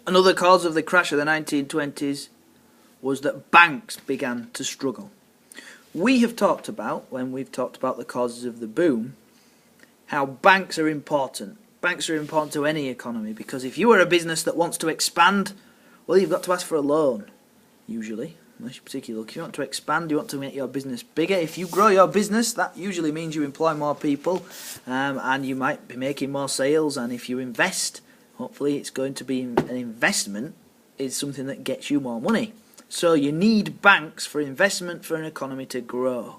Another cause of the crash of the 1920s was that banks began to struggle. We have talked about, when we've talked about the causes of the boom, how banks are important. Banks are important to any economy, because if you are a business that wants to expand, well, you've got to ask for a loan, usually, unless you're particularly lucky. If you want to expand, you want to make your business bigger. If you grow your business, that usually means you employ more people, and you might be making more sales. And if you invest, hopefully it's going to be an investment, is something that gets you more money. So you need banks for investment for an economy to grow.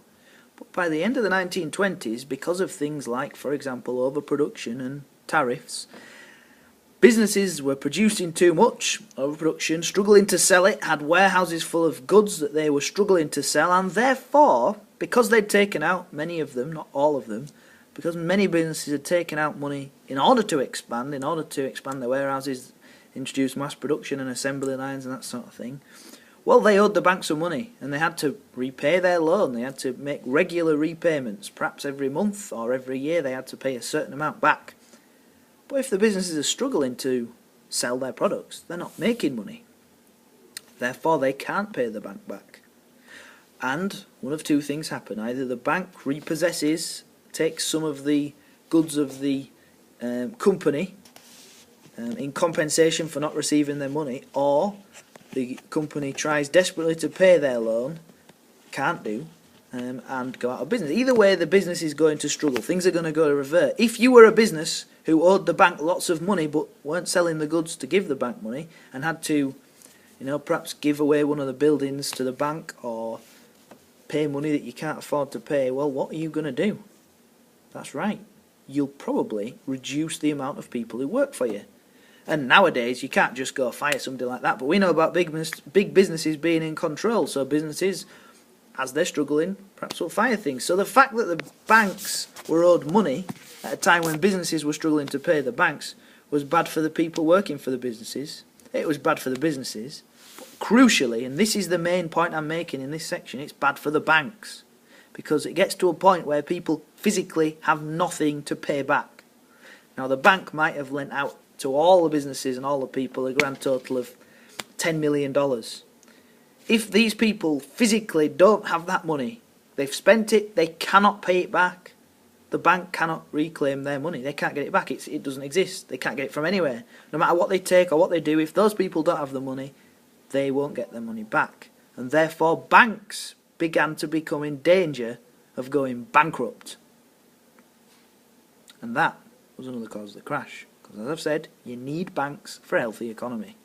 But by the end of the 1920s, because of things like, for example, overproduction and tariffs, businesses were producing too much, overproduction, struggling to sell it, had warehouses full of goods that they were struggling to sell, and therefore, because they'd taken out, many of them, not all of them, because many businesses had taken out money in order to expand their warehouses, introduce mass production and assembly lines and that sort of thing, well, they owed the bank some money, and they had to repay their loan. They had to make regular repayments, perhaps every month or every year they had to pay a certain amount back. But if the businesses are struggling to sell their products, they're not making money. Therefore, they can't pay the bank back. And one of two things happen. Either the bank repossesses, takes some of the goods of the company in compensation for not receiving their money, or the company tries desperately to pay their loan, can't do, and go out of business. Either way, the business is going to struggle. Things are going to go to revert. If you were a business who owed the bank lots of money but weren't selling the goods to give the bank money, and had to, perhaps give away one of the buildings to the bank or pay money that you can't afford to pay, well, what are you going to do? That's right. You'll probably reduce the amount of people who work for you. And nowadays, you can't just go fire somebody like that. But we know about big businesses being in control. So businesses, as they're struggling, perhaps will fire things. So the fact that the banks were owed money at a time when businesses were struggling to pay the banks was bad for the people working for the businesses. It was bad for the businesses. But crucially, and this is the main point I'm making in this section, it's bad for the banks. Because it gets to a point where people physically have nothing to pay back. Now, the bank might have lent out to all the businesses and all the people a grand total of $10 million. If these people physically don't have that money, they've spent it, they cannot pay it back, the bank cannot reclaim their money. They can't get it back. It doesn't exist. They can't get it from anywhere. No matter what they take or what they do, if those people don't have the money, they won't get their money back. And therefore, banks began to become in danger of going bankrupt. And that was another cause of the crash. Because as I've said, you need banks for a healthy economy.